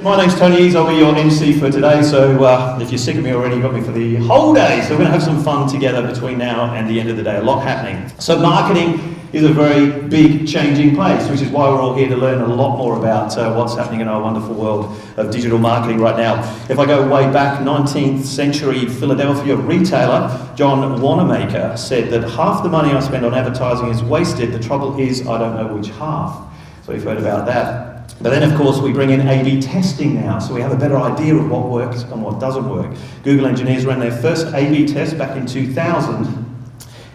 My name's Tony Eades, I'll be your MC for today, so if you're sick of me already, you've got me for the whole day, so we're going to have some fun together between now and the end of the day, a lot happening. So marketing is a very big changing place, which is why we're all here to learn a lot more about what's happening in our wonderful world of digital marketing right now. If I go way back, 19th century Philadelphia retailer John Wanamaker said that half the money I spend on advertising is wasted, the trouble is I don't know which half. So we've heard about that. But then, of course, we bring in A/B testing now, so we have a better idea of what works and what doesn't work. Google engineers ran their first A/B test back in 2000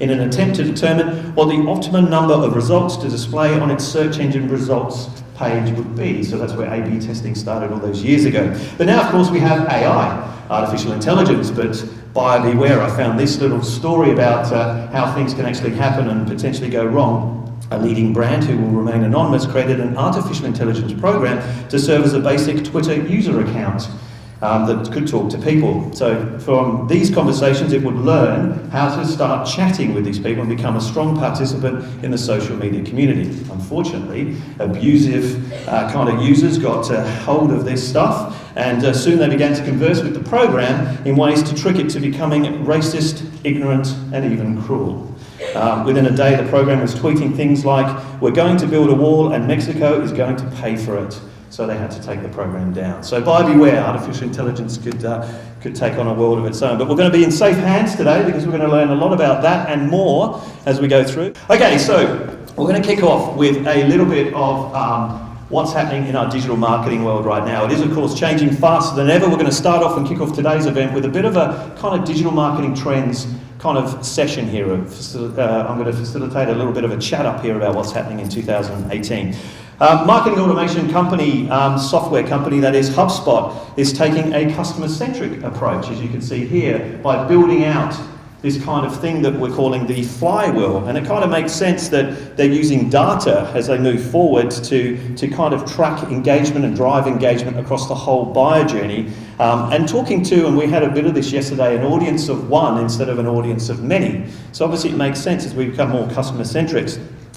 in an attempt to determine what the optimum number of results to display on its search engine results page would be. So that's where A/B testing started all those years ago. But now, of course, we have AI, artificial intelligence, but buyer beware. I found this little story about how things can actually happen and potentially go wrong. A leading brand, who will remain anonymous, created an artificial intelligence program to serve as a basic Twitter user account that could talk to people. So from these conversations, it would learn how to start chatting with these people and become a strong participant in the social media community. Unfortunately, abusive kind of users got hold of this stuff, and soon they began to converse with the program in ways to trick it to becoming racist, ignorant, and even cruel. Within a day, the program was tweeting things like, "We're going to build a wall and Mexico is going to pay for it." So they had to take the program down. So buyer beware, artificial intelligence could take on a world of its own. But we're going to be in safe hands today because we're going to learn a lot about that and more as we go through. Okay, so we're going to kick off with a little bit of what's happening in our digital marketing world right now. It is, of course, changing faster than ever. We're going to start off and kick off today's event with a bit of a kind of digital marketing trends kind of session here. I'm going to facilitate a little bit of a chat up here about what's happening in 2018. Marketing automation company, software company that is HubSpot, is taking a customer-centric approach, as you can see here, by building out this kind of thing that we're calling the flywheel. And it kind of makes sense that they're using data as they move forward to kind of track engagement and drive engagement across the whole buyer journey. And talking to, and we had a bit of this yesterday, an audience of one instead of an audience of many. So obviously it makes sense as we become more customer-centric.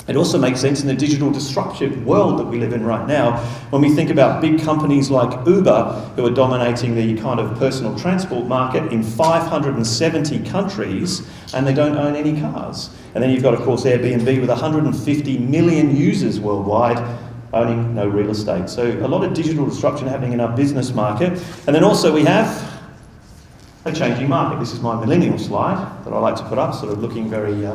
It also makes sense in the digital disruptive world that we live in right now when we think about big companies like Uber, who are dominating the kind of personal transport market in 570 countries, and they don't own any cars. And then you've got, of course, Airbnb with 150 million users worldwide, owning no real estate. So a lot of digital disruption happening in our business market. And then also we have a changing market. This is my millennial slide that I like to put up, sort of looking very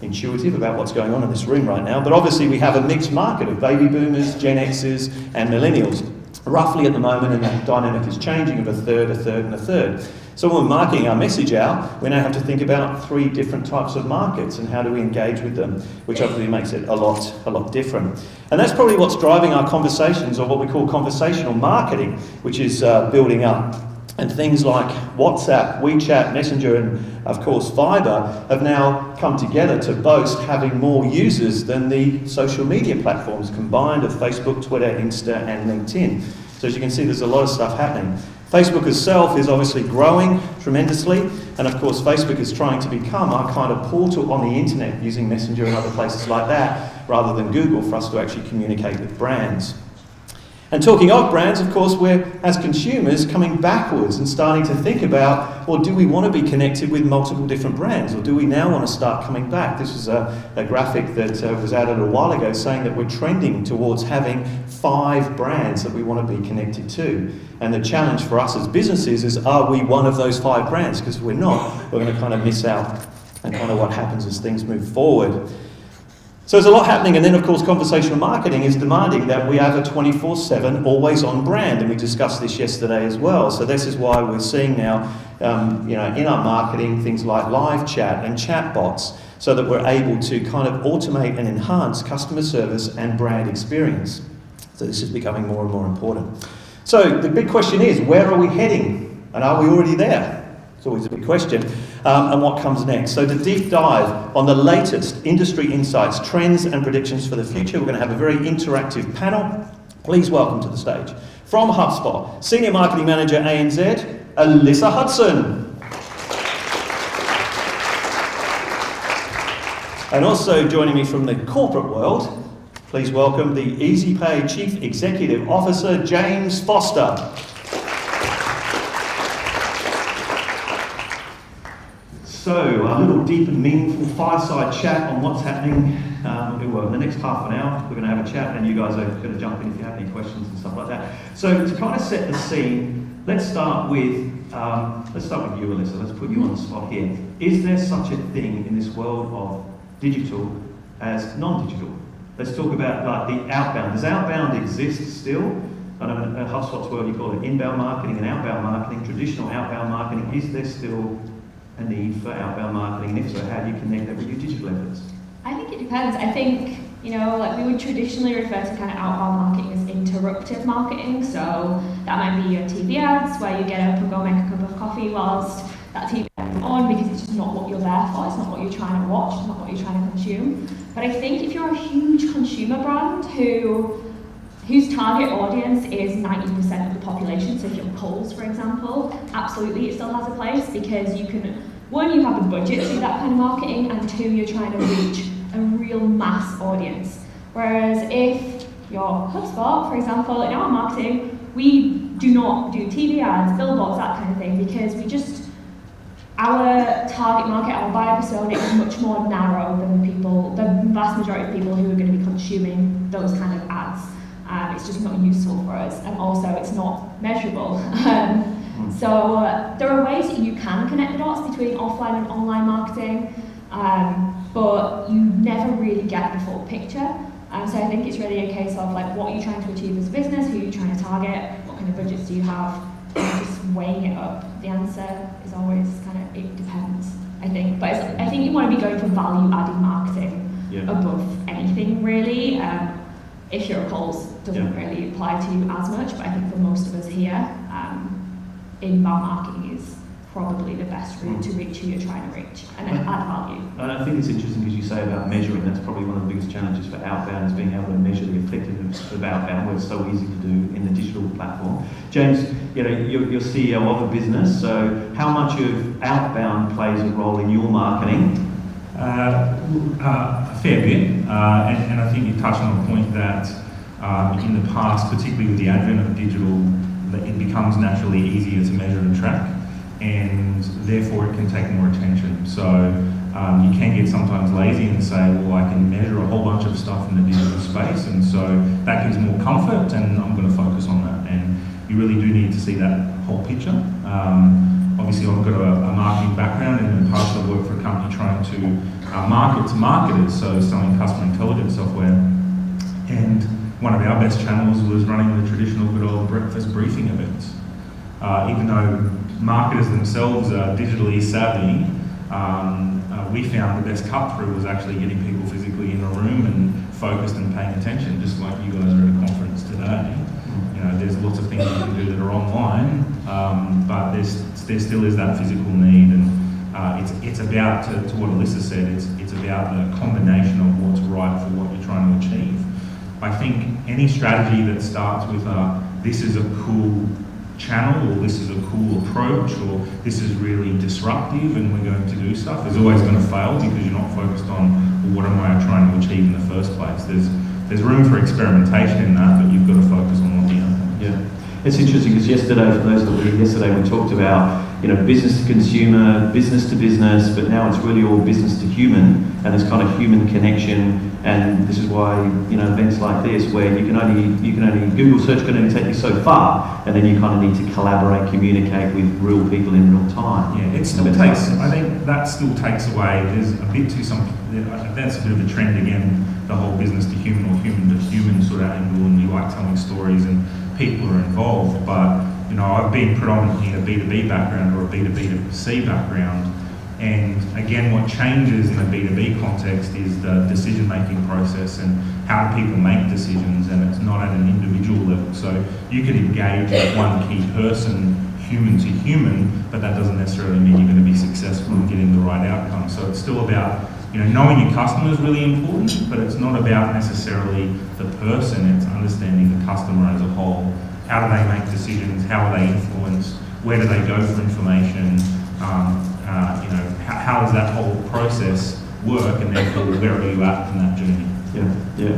intuitive about what's going on in this room right now. But obviously we have a mixed market of baby boomers, Gen Xers and millennials. Roughly at the moment, and that dynamic is changing, of a third, and a third. So when we're marketing our message out, we now have to think about 3 different types of markets and how do we engage with them, which obviously makes it a lot different. And that's probably what's driving our conversations, or what we call conversational marketing, which is building up. And things like WhatsApp, WeChat, Messenger, and of course Viber have now come together to boast having more users than the social media platforms combined of Facebook, Twitter, Insta, and LinkedIn. So as you can see, there's a lot of stuff happening. Facebook itself is obviously growing tremendously, and of course Facebook is trying to become our kind of portal on the internet using Messenger and other places like that, rather than Google, for us to actually communicate with brands. And talking of brands, of course, we're, as consumers, coming backwards and starting to think about, well, do we want to be connected with multiple different brands, or do we now want to start coming back? This was a graphic that was added a while ago saying that we're trending towards having 5 brands that we want to be connected to. And the challenge for us as businesses is, are we one of those 5 brands? Because if we're not, we're going to kind of miss out on kind of what happens as things move forward. So there's a lot happening, and then of course conversational marketing is demanding that we have a 24/7 always on brand, and we discussed this yesterday as well. So this is why we're seeing now in our marketing things like live chat and chat bots, so that we're able to kind of automate and enhance customer service and brand experience. So this is becoming more and more important. So the big question is, where are we heading, and are we already there? It's always a big question. And what comes next? So to deep dive on the latest industry insights, trends and predictions for the future, we're going to have a very interactive panel. Please welcome to the stage, from HubSpot, Senior Marketing Manager ANZ, Alyssa Hudson. And also joining me from the corporate world, Please welcome the EasyPay Chief Executive Officer, James Foster. So, a little deep and meaningful fireside chat on what's happening. Well, in the next half an hour, we're going to have a chat, and you guys are going to jump in if you have any questions and stuff like that. So, to kind of set the scene, let's start with you, Alyssa. Let's put you on the spot here. Is there such a thing in this world of digital as non-digital? Let's talk about like the outbound. Does outbound exist still? I know in HubSpot's world you call it inbound marketing and outbound marketing, traditional outbound marketing. Is there still a need for outbound marketing? And if so, how do you connect that with your digital efforts? I think it depends. I think, like we would traditionally refer to kind of outbound marketing as interruptive marketing. So that might be your TV ads where you get up and go make a cup of coffee whilst that TV ad is on, because it's just not what you're there for. It's not what you're trying to watch. It's not what you're trying to consume. But I think if you're a huge consumer brand whose target audience is 90% of the population, so if you're Coles, for example, absolutely it still has a place, because you can, one, you have the budget to do that kind of marketing, and two, you're trying to reach a real mass audience. Whereas if you're HubSpot, for example, in our marketing, we do not do TV ads, billboards, that kind of thing, because our target market, our buyer persona is much more narrow than the vast majority of people who are going to be consuming those kind of ads. It's just not useful for us, and also it's not measurable. So there are ways that you can connect the dots between offline and online marketing, but you never really get the full picture. So I think it's really a case of like, what are you trying to achieve as a business, who are you trying to target, what kind of budgets do you have, and just weighing it up. The answer is always kind of, it depends, I think. But I think you want to be going for value-added marketing above anything, really. If you're a Coles, doesn't really apply to you as much, but I think for most of us here, inbound marketing is probably the best route to reach who you're trying to reach and add value. And I think it's interesting because you say about measuring. That's probably one of the biggest challenges for outbound, is being able to measure the effectiveness of outbound, where it's so easy to do in the digital platform. James, you're CEO of a business, so how much of outbound plays a role in your marketing? A fair bit, and I think you touched on a point that in the past, particularly with the advent of digital, it becomes naturally easier to measure and track, and therefore it can take more attention. So you can get sometimes lazy and say, well, I can measure a whole bunch of stuff in the digital space, and so that gives more comfort, and I'm going to focus on that. And you really do need to see that whole picture. Obviously, I've got a marketing background, and in the past I've worked for a company trying to market to marketers, so selling customer intelligence software. And one of our best channels was running the traditional good old breakfast briefing events. Even though marketers themselves are digitally savvy, we found the best cut through was actually getting people physically in a room and focused and paying attention, just like you guys are at a conference today. There's lots of things you can do that are online, but there still is that physical need, and it's about, to what Alyssa said, it's about the combination of what's right for what you're trying to achieve. I think any strategy that starts with this is a cool channel, or this is a cool approach, or this is really disruptive and we're going to do stuff, is always going to fail, because you're not focused on, well, what am I trying to achieve in the first place. There's room for experimentation in that, but you've got to focus on what the outcome is. Yeah. It's interesting because yesterday, for those that were here yesterday, we talked about business to consumer, business to business, but now it's really all business to human, and this kind of human connection. And this is why events like this, where you can only Google search can only take you so far, and then you kind of need to collaborate, communicate with real people in real time. Yeah, it still takes. I think that still takes away. There's a bit to some. That's a bit of a trend again. The whole business to human or human to human sort of angle, and you like telling stories and people are involved, but I've been predominantly a B2B background or a B2B2C background, and again, what changes in the B2B context is the decision-making process and how do people make decisions, and it's not at an individual level. So you can engage with one key person, human to human, but that doesn't necessarily mean you're going to be successful in getting the right outcome. So it's still about knowing your customer is really important, but it's not about necessarily the person, it's understanding the customer as a whole. How do they make decisions? How are they influenced? Where do they go for information? How does that whole process work? And therefore, where are you at in that journey? Yeah.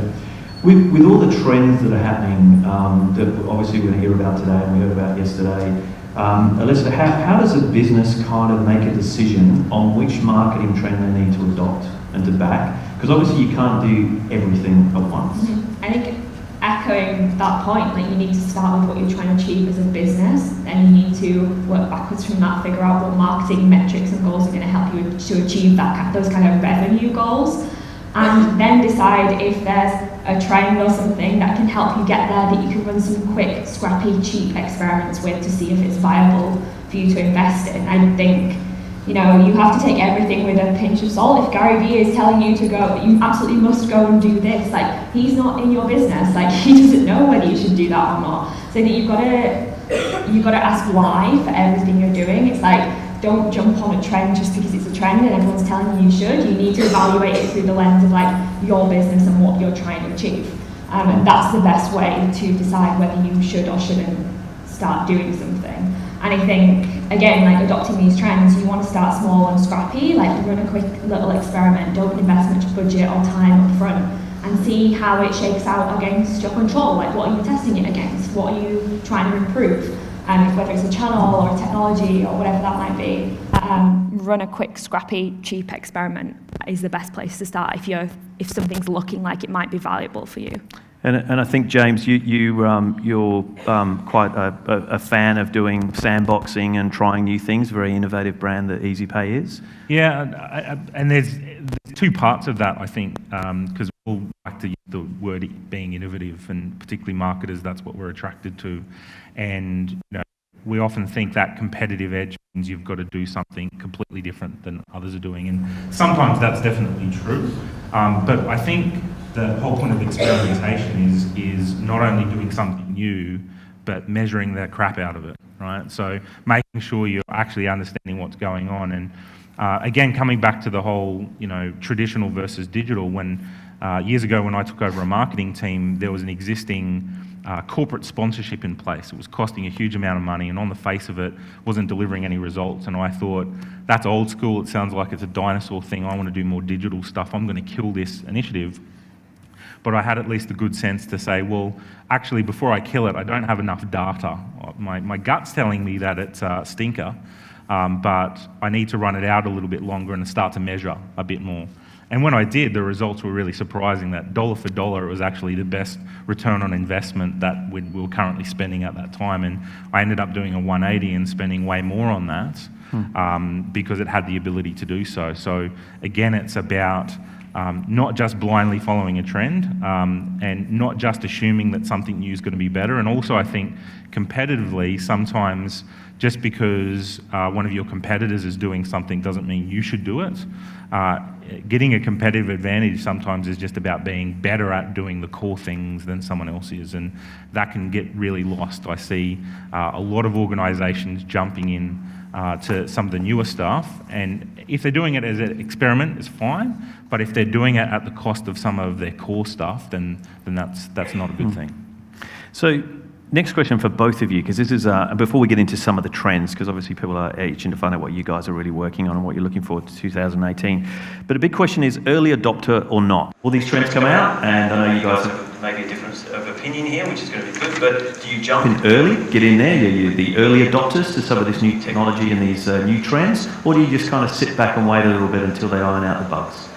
With all the trends that are happening, that obviously we're going to hear about today and we heard about yesterday, Alyssa, how does a business kind of make a decision on which marketing trend they need to adopt and to back? Because obviously you can't do everything at once. I think echoing that point, like you need to start with what you're trying to achieve as a business, and you need to work backwards from that, figure out what marketing metrics and goals are going to help you to achieve those kind of revenue goals, and then decide if there's a trend or something that can help you get there, that you can run some quick, scrappy, cheap experiments with to see if it's viable for you to invest in. I think, you have to take everything with a pinch of salt. If Gary Vee is telling you to go, you absolutely must go and do this, like, he's not in your business, like, he doesn't know whether you should do that or not. So that you've got to ask why for everything you're doing. It's like, don't jump on a trend just because it's a trend and everyone's telling you should. You need to evaluate it through the lens of like your business and what you're trying to achieve. And that's the best way to decide whether you should or shouldn't start doing something. And I think, again, like adopting these trends, you want to start small and scrappy, like run a quick little experiment, don't invest much budget or time up front, and see how it shakes out against your control. Like, what are you testing it against? What are you trying to improve? Whether it's a channel or a technology or whatever that might be. Run a quick, scrappy, cheap experiment is the best place to start if something's looking like it might be valuable for you. And I think, James, you're quite a fan of doing sandboxing and trying new things. Very innovative brand that EasyPay is. Yeah, and there's two parts of that, I think, because we all like to use the word being innovative, and particularly marketers, that's what we're attracted to. And we often think that competitive edge means you've got to do something completely different than others are doing, and sometimes that's definitely true. But I think the whole point of experimentation is not only doing something new, but measuring the crap out of it, right? So making sure you're actually understanding what's going on. And again, coming back to the whole, traditional versus digital, when years ago when I took over a marketing team, there was an existing corporate sponsorship in place. It was costing a huge amount of money, and on the face of it, wasn't delivering any results. And I thought, that's old school. It sounds like it's a dinosaur thing. I want to do more digital stuff. I'm going to kill this initiative. But I had at least the good sense to say, well, actually, before I kill it, I don't have enough data. My gut's telling me that it's a stinker, but I need to run it out a little bit longer and start to measure a bit more. And when I did, the results were really surprising. That dollar for dollar, it was actually the best return on investment that we were currently spending at that time. And I ended up doing a 180 and spending way more on that because it had the ability to do so. So again, it's about not just blindly following a trend and not just assuming that something new is going to be better. And also, I think competitively, sometimes just because one of your competitors is doing something doesn't mean you should do it. Getting a competitive advantage sometimes is just about being better at doing the core things than someone else is, and that can get really lost. I see a lot of organisations jumping in to some of the newer stuff, and if they're doing it as an experiment, it's fine, but if they're doing it at the cost of some of their core stuff, then that's not a good thing. So, next question for both of you, because this is, before we get into some of the trends, because obviously people are itching to find out what you guys are really working on and what you're looking forward to 2018. But a big question is early adopter or not? All these trends come out, and I know you guys have maybe a difference of opinion here, which is going to be good, but do you jump in early, get in there, you're the early adopters to some of this new technology and these new trends, or do you just kind of sit back and wait a little bit until they iron out the bugs?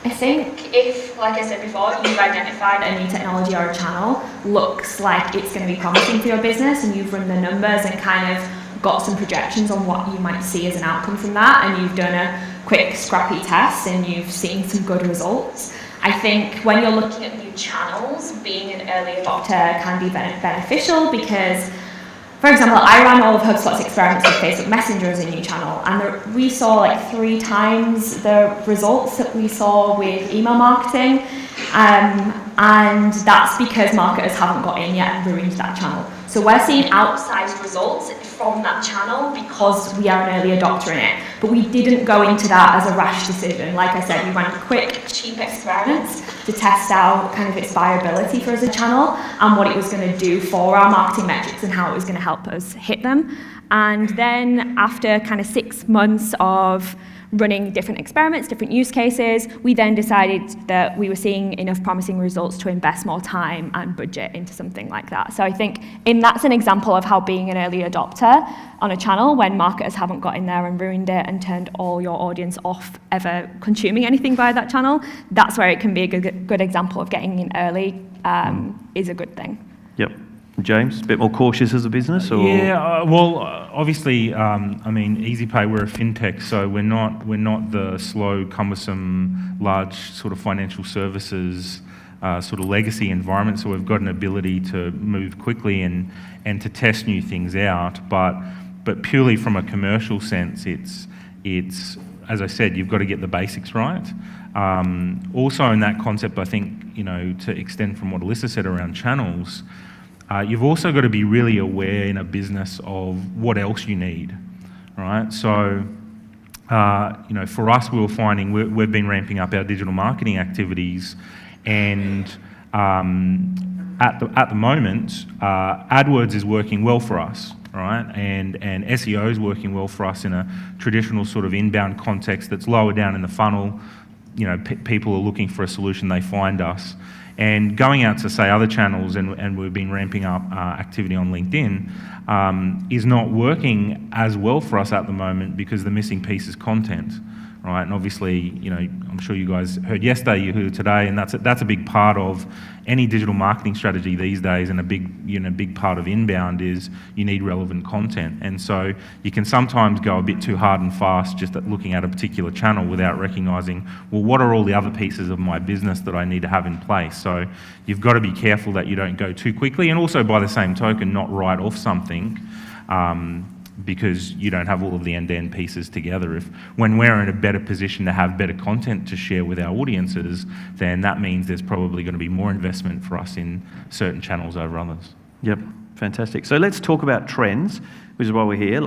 I think if, like I said before, you've identified a new technology or a channel, looks like it's going to be promising for your business, and you've run the numbers and kind of got some projections on what you might see as an outcome from that, and you've done a quick scrappy test and you've seen some good results. I think when you're looking at new channels, being an early adopter can be beneficial because, for example, I ran all of HubSpot's experiments with Facebook Messenger as a new channel, and we saw like 3 times the results that we saw with email marketing, and that's because marketers haven't got in yet and ruined that channel. So we're seeing outsized results from that channel because we are an early adopter in it, but we didn't go into that as a rash decision. Like I said, we ran quick, cheap experiments to test out kind of its viability for us as a channel and what it was going to do for our marketing metrics and how it was going to help us hit them. And then after kind of 6 months of running different experiments, different use cases. We then decided that we were seeing enough promising results to invest more time and budget into something like that. So I think that's an example of how being an early adopter on a channel when marketers haven't got in there and ruined it and turned all your audience off ever consuming anything via that channel, that's where it can be a good example of getting in early is a good thing. Yep. James, a bit more cautious as a business? Or? Yeah, well, obviously, I mean, EasyPay, we're a fintech, so we're not the slow, cumbersome, large sort of financial services sort of legacy environment. So we've got an ability to move quickly and to test new things out. But purely from a commercial sense, it's as I said, you've got to get the basics right. Also, in that concept, I think to extend from what Alyssa said around channels. You've also got to be really aware in a business of what else you need, right? So, for us, we were finding we've been ramping up our digital marketing activities, and at the moment, AdWords is working well for us, right? And SEO is working well for us in a traditional sort of inbound context that's lower down in the funnel. People are looking for a solution, they find us. And going out to, say, other channels, and we've been ramping up activity on LinkedIn, is not working as well for us at the moment because the missing piece is content, right? And obviously, I'm sure you guys heard yesterday, you heard today, and that's a big part of any digital marketing strategy these days, and a big part of inbound is you need relevant content. And so you can sometimes go a bit too hard and fast just at looking at a particular channel without recognizing, well, what are all the other pieces of my business that I need to have in place? So you've got to be careful that you don't go too quickly, and also by the same token, not write off something because you don't have all of the end-to-end pieces together. When we're in a better position to have better content to share with our audiences, then that means there's probably going to be more investment for us in certain channels over others. Yep, fantastic. So let's talk about trends, which is why we're here.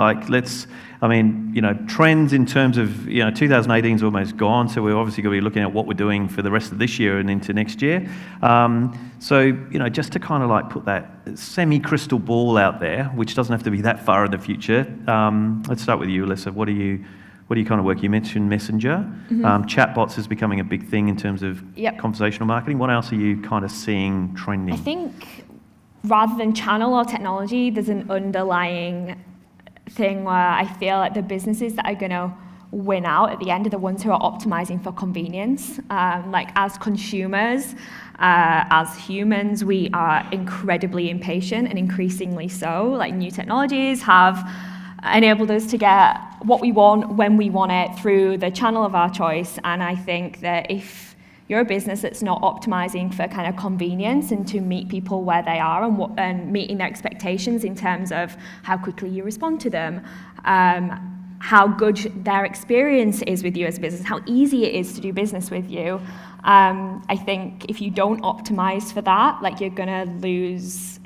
Trends in terms of, 2018 is almost gone, so we're obviously going to be looking at what we're doing for the rest of this year and into next year. Just to kind of put that semi-crystal ball out there, which doesn't have to be that far in the future. Let's start with you, Alyssa. What do you kind of work? You mentioned Messenger. Chatbots is becoming a big thing in terms of conversational marketing. What else are you kind of seeing trending? I think rather than channel or technology, there's an underlying thing where I feel like the businesses that are going to win out at the end are the ones who are optimizing for convenience. As consumers, as humans, we are incredibly impatient, and increasingly so. New technologies have enabled us to get what we want when we want it through the channel of our choice. And I think that if you're a business that's not optimizing for kind of convenience and to meet people where they are and meeting their expectations in terms of how quickly you respond to them, how good their experience is with you as a business, how easy it is to do business with you, I think if you don't optimize for that, you're going to lose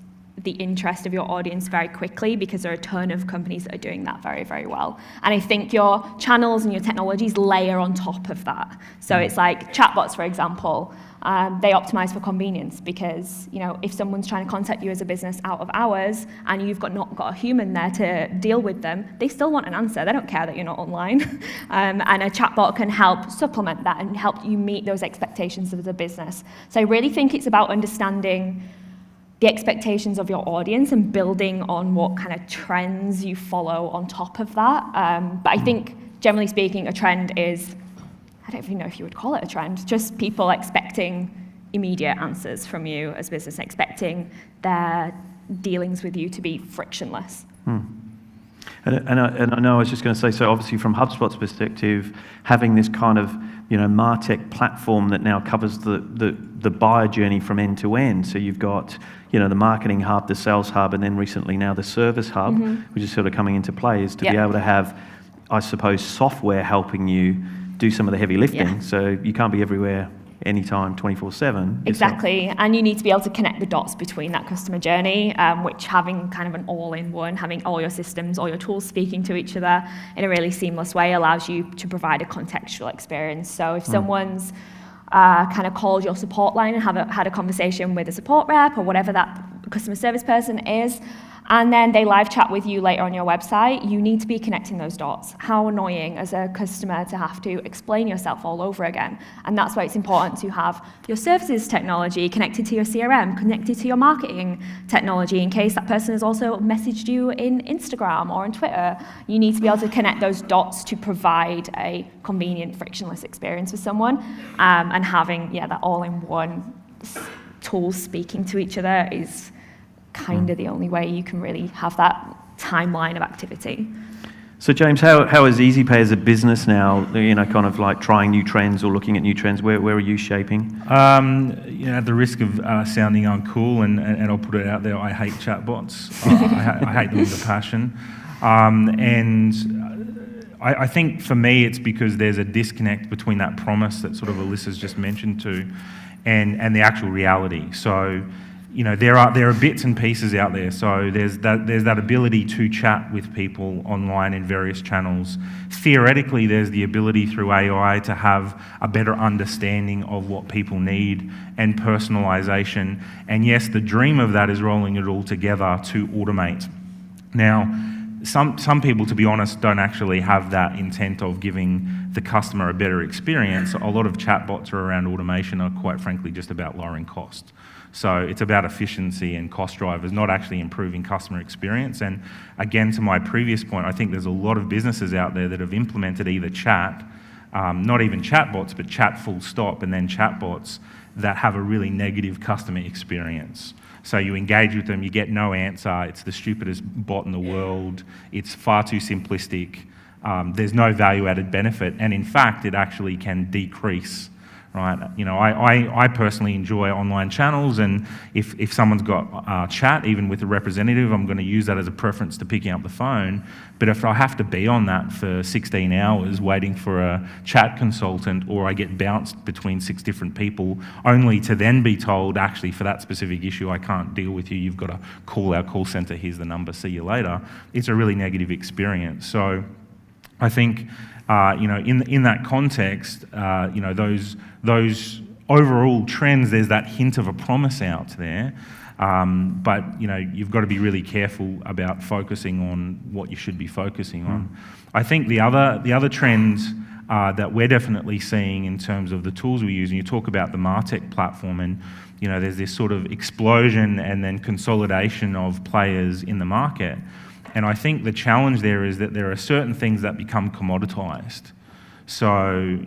the interest of your audience very quickly, because there are a ton of companies that are doing that very, very well. And I think your channels and your technologies layer on top of that. So it's like chatbots, for example, they optimize for convenience, because if someone's trying to contact you as a business out of hours and you've not got a human there to deal with them, they still want an answer. They don't care that you're not online. And a chatbot can help supplement that and help you meet those expectations of the business. So I really think it's about understanding the expectations of your audience and building on what kind of trends you follow on top of that. But I think, generally speaking, a trend is, I don't even know if you would call it a trend, just people expecting immediate answers from you as business, expecting their dealings with you to be frictionless. And I know I was just going to say, so obviously from HubSpot's perspective, having this kind of MarTech platform that now covers the buyer journey from end to end. So you've got the marketing hub, the sales hub, and then recently now the service hub, which is sort of coming into play, is to be able to have, I suppose, software helping you do some of the heavy lifting. So you can't be everywhere anytime, 24/7. Exactly, and you need to be able to connect the dots between that customer journey, which having kind of an all-in-one, having all your systems, all your tools speaking to each other in a really seamless way allows you to provide a contextual experience. So if someone's kind of called your support line and had a conversation with a support rep or whatever that customer service person is, and then they live chat with you later on your website, you need to be connecting those dots. How annoying as a customer to have to explain yourself all over again. And that's why it's important to have your services technology connected to your CRM, connected to your marketing technology in case that person has also messaged you in Instagram or on Twitter. You need to be able to connect those dots to provide a convenient, frictionless experience for someone. And having, that all-in-one tools speaking to each other is kind of the only way you can really have that timeline of activity. So James, how is EasyPay as a business now, kind of like trying new trends or looking at new trends? Where are you shaping? At the risk of sounding uncool, and I'll put it out there, I hate chatbots. I hate them with a passion. I think for me it's because there's a disconnect between that promise that sort of Alyssa's just mentioned and the actual reality. So, there are bits and pieces out there. So there's that ability to chat with people online in various channels. Theoretically, there's the ability through AI to have a better understanding of what people need and personalisation. And yes, the dream of that is rolling it all together to automate. Now, some people, to be honest, don't actually have that intent of giving the customer a better experience. A lot of chatbots are around automation are quite frankly just about lowering cost. So it's about efficiency and cost drivers, not actually improving customer experience. And again, to my previous point, I think there's a lot of businesses out there that have implemented either chat, not even chatbots, but chat full stop, and then chatbots that have a really negative customer experience. So you engage with them, you get no answer, it's the stupidest bot in the world, it's far too simplistic, there's no value-added benefit, and in fact, it actually can decrease, right? I personally enjoy online channels, and if someone's got chat, even with a representative, I'm going to use that as a preference to picking up the phone. But if I have to be on that for 16 hours waiting for a chat consultant, or I get bounced between 6 different people, only to then be told, actually, for that specific issue, I can't deal with you, you've got to call our call centre, here's the number, see you later, it's a really negative experience. So I think, in that context, those overall trends, there's that hint of a promise out there, but you've got to be really careful about focusing on what you should be focusing on. I think the other trend that we're definitely seeing in terms of the tools we use, and you talk about the MarTech platform, and there's this sort of explosion and then consolidation of players in the market. And I think the challenge there is that there are certain things that become commoditized. So,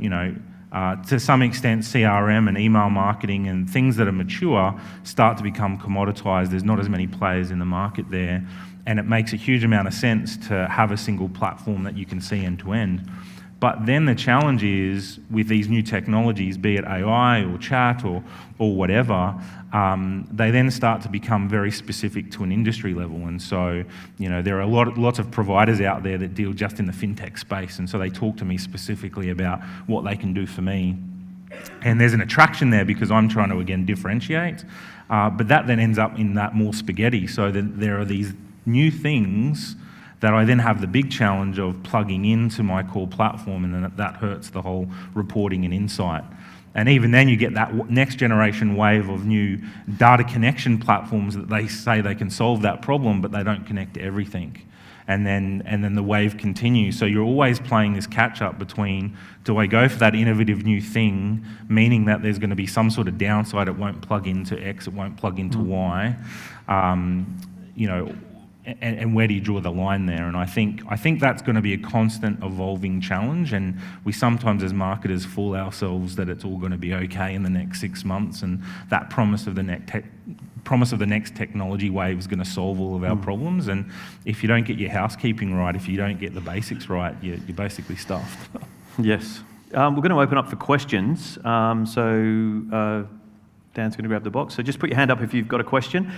to some extent, CRM and email marketing and things that are mature start to become commoditized. There's not as many players in the market there. And it makes a huge amount of sense to have a single platform that you can see end to end. But then the challenge is with these new technologies, be it AI or chat or whatever, they then start to become very specific to an industry level. And so, there are lots of providers out there that deal just in the fintech space. And so they talk to me specifically about what they can do for me. And there's an attraction there because I'm trying to, again, differentiate. But that then ends up in that more spaghetti. So there are these new things that I then have the big challenge of plugging into my core platform, and then that hurts the whole reporting and insight. And even then you get that next generation wave of new data connection platforms that they say they can solve that problem, but they don't connect to everything. And then the wave continues. So you're always playing this catch up between, do I go for that innovative new thing, meaning that there's going to be some sort of downside, it won't plug into X, it won't plug into Y, and where do you draw the line there? And I think that's going to be a constant evolving challenge, and we sometimes as marketers fool ourselves that it's all going to be okay in the next 6 months, and that promise of the next technology wave is going to solve all of our problems. And if you don't get your housekeeping right, if you don't get the basics right, you're basically stuffed. Yes. We're going to open up for questions. Dan's going to grab the box. So just put your hand up if you've got a question.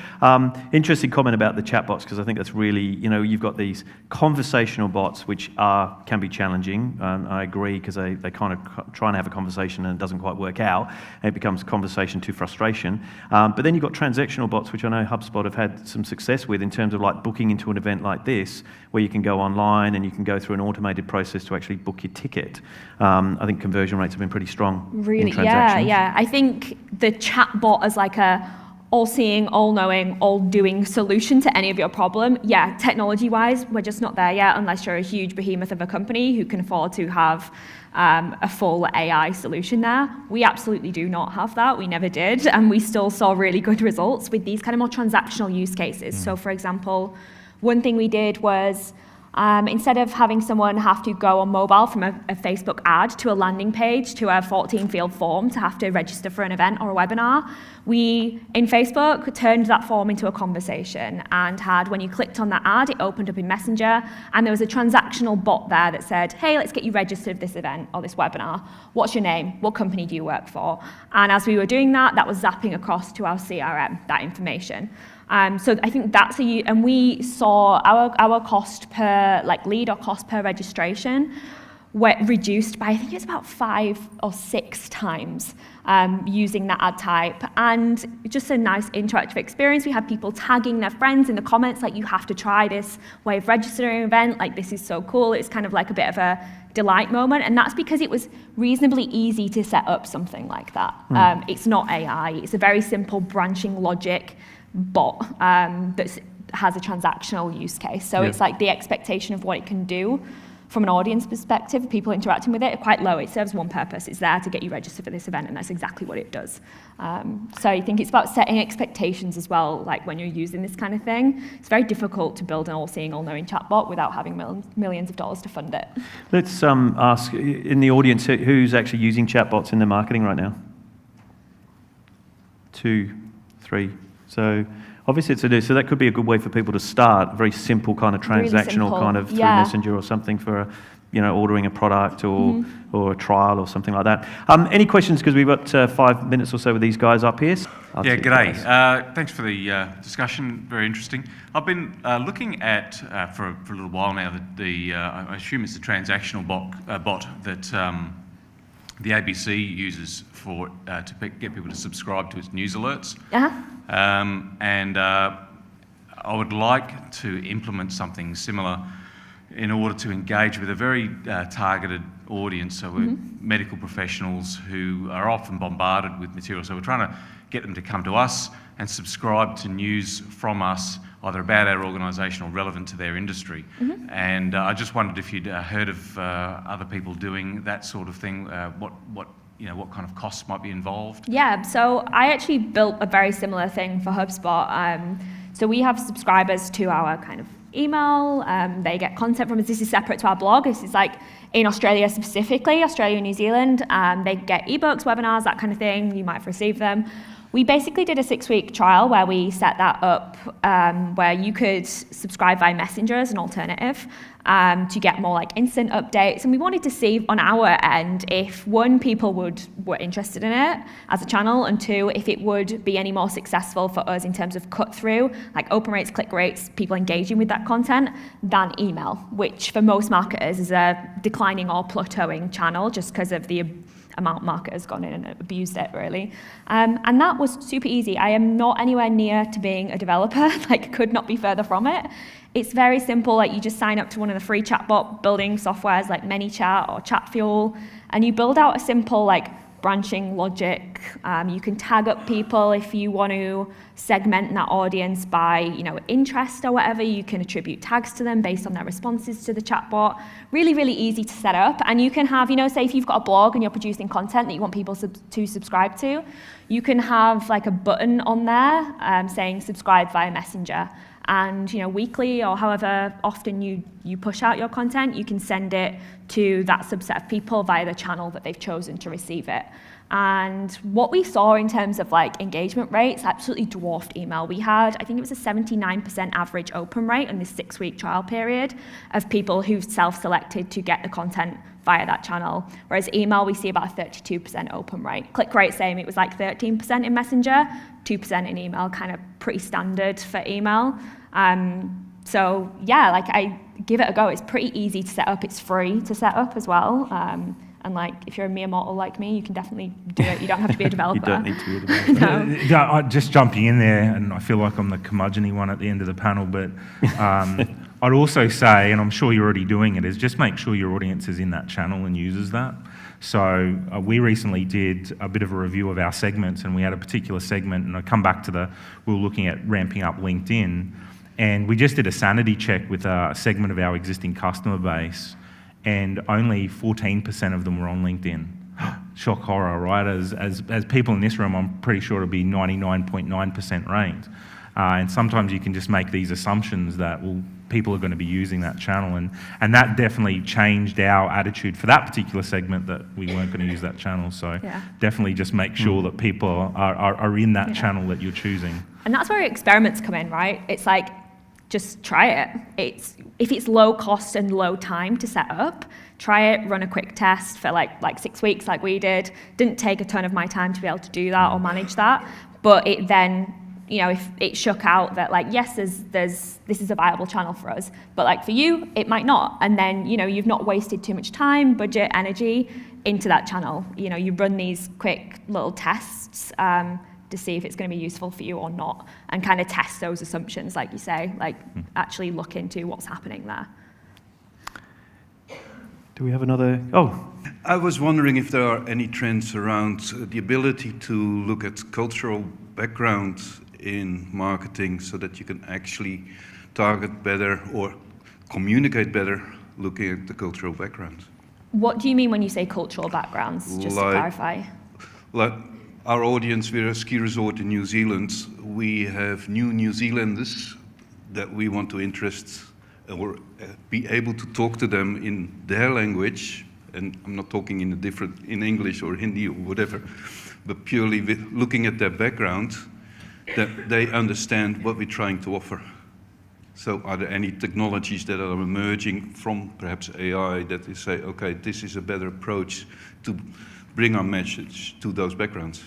Interesting comment about the chatbots, because I think that's really, you've got these conversational bots which can be challenging. I agree, because they kind of try and have a conversation and it doesn't quite work out. And it becomes conversation to frustration. But then you've got transactional bots, which I know HubSpot have had some success with in terms of like booking into an event like this, where you can go online and you can go through an automated process to actually book your ticket. I think conversion rates have been pretty strong. Really, in transactions. yeah. I think the chatbot as like a all-seeing, all-knowing, all-doing solution to any of your problem. Yeah, technology-wise, we're just not there yet unless you're a huge behemoth of a company who can afford to have a full AI solution there. We absolutely do not have that. We never did, and we still saw really good results with these kind of more transactional use cases. So for example, one thing we did was instead of having someone have to go on mobile from a Facebook ad to a landing page to a 14-field form to have to register for an event or a webinar, we, in Facebook, turned that form into a conversation and had, when you clicked on that ad, it opened up in Messenger, and there was a transactional bot there that said, hey, let's get you registered for this event or this webinar. What's your name? What company do you work for? And as we were doing that, that was zapping across to our CRM, that information. So I think that's and we saw our cost per lead or cost per registration reduced by, I think it's about 5 or 6 times using that ad type, and just a nice interactive experience. We had people tagging their friends in the comments, like, you have to try this way of registering an event, like, this is so cool. It's kind of like a bit of a delight moment, and that's because it was reasonably easy to set up something like that. It's not AI, it's a very simple branching logic bot that has a transactional use case. So it's like the expectation of what it can do from an audience perspective, people interacting with it, are quite low. It serves one purpose. It's there to get you registered for this event, and that's exactly what it does. So I think it's about setting expectations as well, like when you're using this kind of thing. It's very difficult to build an all-seeing, all-knowing chatbot without having millions of dollars to fund it. Let's ask in the audience, who's actually using chatbots in their marketing right now? 2, 3. So obviously it's a new, so that could be a good way for people to start, a very simple kind of transactional really kind of through Messenger or something for, ordering a product or a trial or something like that. Any questions? Because we've got 5 minutes or so with these guys up here. Yeah, g'day. Thanks for the discussion, very interesting. I've been looking at, for a little while now, I assume it's a transactional bot that the ABC uses for to get people to subscribe to its news alerts. And I would like to implement something similar in order to engage with a very targeted audience. So we're medical professionals who are often bombarded with material. So we're trying to get them to come to us and subscribe to news from us, either about our organisation or relevant to their industry. And I just wondered if you'd heard of other people doing that sort of thing. What kind of costs might be involved? Yeah, so I actually built a very similar thing for HubSpot. So we have subscribers to our kind of email. They get content from us. This is separate to our blog. This is like in Australia specifically, Australia and New Zealand. They get ebooks, webinars, that kind of thing. You might have received them. We basically did a 6-week trial where we set that up where you could subscribe via Messenger as an alternative to get more like instant updates. And we wanted to see on our end if, one, people were interested in it as a channel, and 2, if it would be any more successful for us in terms of cut through, like open rates, click rates, people engaging with that content, than email, which for most marketers is a declining or plateauing channel just because of the amount marketers gone in and abused it, really. And that was super easy. I am not anywhere near to being a developer, could not be further from it. It's very simple, you just sign up to one of the free chatbot building softwares like ManyChat or Chatfuel, and you build out a simple branching logic. You can tag up people if you want to segment that audience by interest or whatever. You can attribute tags to them based on their responses to the chatbot. Really, really easy to set up. And you can have, say if you've got a blog and you're producing content that you want people to subscribe to, you can have a button on there saying subscribe via Messenger. And weekly or however often you push out your content, you can send it to that subset of people via the channel that they've chosen to receive it. And what we saw in terms of engagement rates absolutely dwarfed email. We had, I think it was a 79% average open rate in this 6-week trial period of people who self-selected to get the content via that channel. Whereas email, we see about a 32% open rate. Click rate, same, it was 13% in Messenger, 2% in email, kind of pretty standard for email. So yeah, I give it a go. It's pretty easy to set up. It's free to set up as well. And if you're a mere mortal like me, you can definitely do it. You don't have to be a developer. You don't need to be a developer. No. Yeah, just jumping in there, and I feel like I'm the curmudgeon-y one at the end of the panel, but I'd also say, and I'm sure you're already doing it, is just make sure your audience is in that channel and uses that. So we recently did a bit of a review of our segments, and we had a particular segment, and I come back to we were looking at ramping up LinkedIn, and we just did a sanity check with a segment of our existing customer base, and only 14% of them were on LinkedIn. Shock horror, right? As people in this room, I'm pretty sure it'll be 99.9% ranked. And sometimes you can just make these assumptions that, well, people are going to be using that channel, and that definitely changed our attitude for that particular segment, that we weren't going to use that channel. So definitely just make sure that people are in that channel that you're choosing. And that's where experiments come in, right? It's like, just try it. If it's low cost and low time to set up, try it, run a quick test for like 6 weeks like we did. Didn't take a ton of my time to be able to do that or manage that, but it then, if it shook out that like, yes, this is a viable channel for us, but like for you, it might not. And then, you've not wasted too much time, budget, energy into that channel. You run these quick little tests to see if it's going to be useful for you or not, and kind of test those assumptions, like you say, like actually look into what's happening there. Do we have another? Oh. I was wondering if there are any trends around the ability to look at cultural background in marketing so that you can actually target better or communicate better looking at the cultural background. What do you mean when you say cultural backgrounds, just to clarify? Like our audience, we're a ski resort in New Zealand. We have New Zealanders that we want to interest or be able to talk to them in their language, and I'm not talking in English or Hindi or whatever, but purely looking at their background, that they understand what we're trying to offer. So are there any technologies that are emerging from perhaps AI that they say, okay, this is a better approach to bring our message to those backgrounds?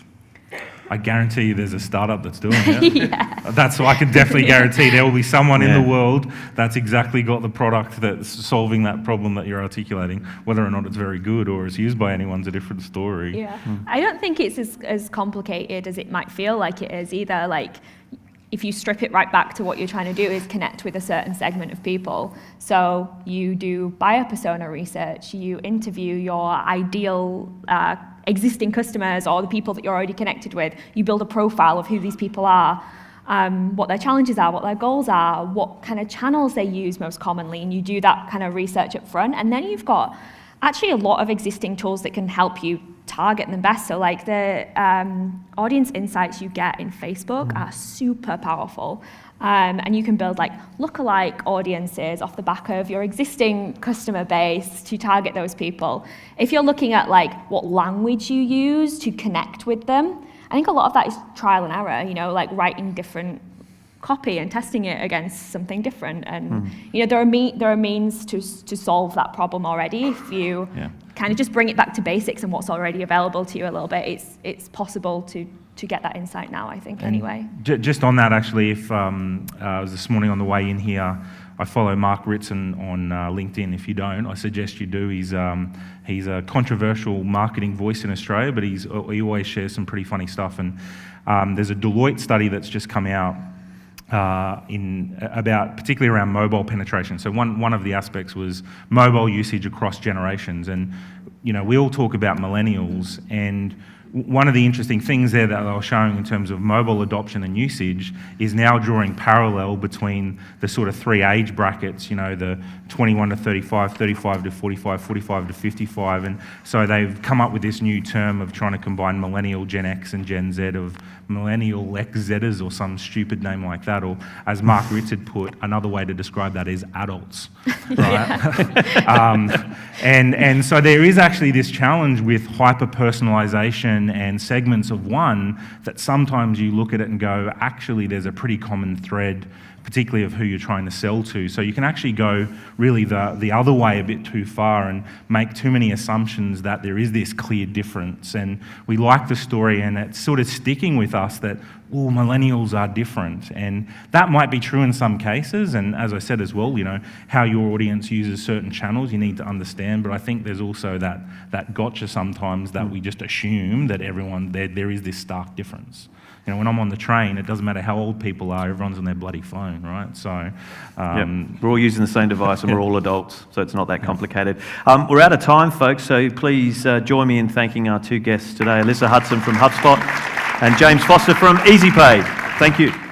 I guarantee you there's a startup that's doing it. That's what I can definitely guarantee. There will be someone in the world that's exactly got the product that's solving that problem that you're articulating. Whether or not it's very good or it's used by anyone's a different story. Yeah. I don't think it's as complicated as it might feel like it is either. Like, if you strip it right back to what you're trying to do is connect with a certain segment of people. So you do buyer persona research, you interview your ideal existing customers or the people that you're already connected with. You build a profile of who these people are, what their challenges are, what their goals are, what kind of channels they use most commonly, and you do that kind of research up front. And then you've got actually a lot of existing tools that can help you target them best. So like the audience insights you get in Facebook are super powerful. And you can build like lookalike audiences off the back of your existing customer base to target those people. If you're looking at like what language you use to connect with them, I think a lot of that is trial and error, like writing different copy and testing it against something different. And there are means to solve that problem already. If you kind of just bring it back to basics and what's already available to you a little bit, it's possible to get that insight now, I think, anyway. Just on that, actually, if I was this morning on the way in here, I follow Mark Ritson on LinkedIn. If you don't, I suggest you do. He's a controversial marketing voice in Australia, but he always shares some pretty funny stuff. And there's a Deloitte study that's just come out about particularly around mobile penetration. So one of the aspects was mobile usage across generations, and we all talk about millennials, and one of the interesting things there that they were showing in terms of mobile adoption and usage is now drawing parallel between the sort of three age brackets, the 21 to 35, 35 to 45, 45 to 55. And so they've come up with this new term of trying to combine millennial, Gen X and Gen Z, of millennial XZers or some stupid name like that. Or as Mark Ritz had put, another way to describe that is adults, right? And so there is actually this challenge with hyper-personalization and segments of one that sometimes you look at it and go, actually there's a pretty common thread, particularly of who you're trying to sell to. So you can actually go really the other way a bit too far and make too many assumptions that there is this clear difference. And we like the story, and it's sort of sticking with us that, millennials are different. And that might be true in some cases. And as I said as well, how your audience uses certain channels, you need to understand. But I think there's also that gotcha sometimes that we just assume that everyone, there is this stark difference. You know, when I'm on the train, it doesn't matter how old people are, everyone's on their bloody phone, right? So, We're all using the same device and we're all adults, so it's not that complicated. We're out of time, folks, so please join me in thanking our two guests today, Alyssa Hudson from HubSpot and James Foster from EasyPay. Thank you.